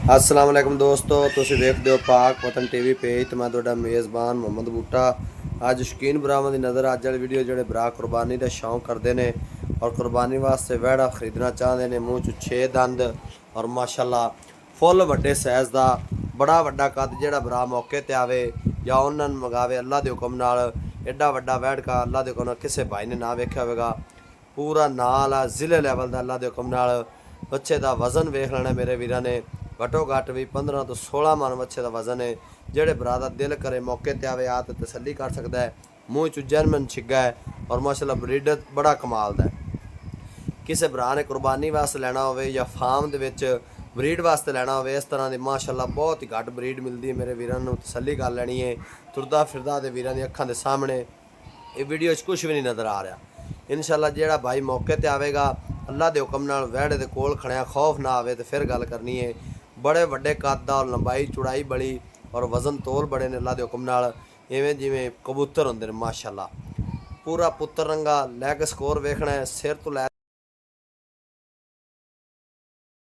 अस्सलाम वालेकुम दोस्तों, तुसीं वेखदे हो पाक वतन टीवी पेज तो मैं तुहाडा मेज़बान मुहम्मद बूटा। अज शौकीन भरावां दी नज़र अज वाली वीडियो जिहड़े भरा कुरबानी का शौक करते हैं और कुरबानी वास्ते वैड़ा खरीदना चाहते हैं। मूँह च 6 दंद और माशाअल्लाह फुल वड्डे साइज़ का बड़ा वड्डा कद जिहड़ा भरा मौके ते आवे या उन्होंने मंगावे अल्लाह के हुक्म नाल एडा वड्डा वैड़का अल्लाह के हुक्म नाल किसी भाई ने ना वेख्या होवेगा। पूरा नाल आ जिले लैवल का अल्लाह के हुक्म नाल बच्चे का वज़न वेख लेना मेरे वीरां ने। घटो घट भी 15 तो 16 मन बच्चे का वज़न है। जेड़े भरा दा दिल करे मौके ते आवे आ तो तसल्ली कर सकता है। मूँह चू जर्मन छिग्गा है और माशाअल्लाह ब्रीड बड़ा कमाल दा है। किसी भरा ने कुरबानी वास्ते लैना होवे या फार्म दे विच ब्रीड वास्ते लैना होवे इस तरह की माशाअल्लाह बहुत ही घट ब्रीड मिलती है। मेरे वीरां नूं तसल्ली कर लैनी है। तुरदा फिरदा दे वीरां दी अखां दे सामने ये वीडियो कुछ भी नहीं नज़र आ रहा। इंशाअल्लाह जेड़ा भाई मौके ते आवेगा अल्लाह के हुक्म नाल वैड़े दे कोल खड़िया खौफ ना आवे तो फिर गल करनी है। बड़े वड्डे कद और लंबाई चौड़ाई बड़ी और वज़न तोल बड़े ने अल्लाह के हुक्म नाल इवें जिवें कबूतर होंदे ने माशाअल्लाह। पूरा पुत्तर रंगा लैग स्कोर वेखना है सिर तो लै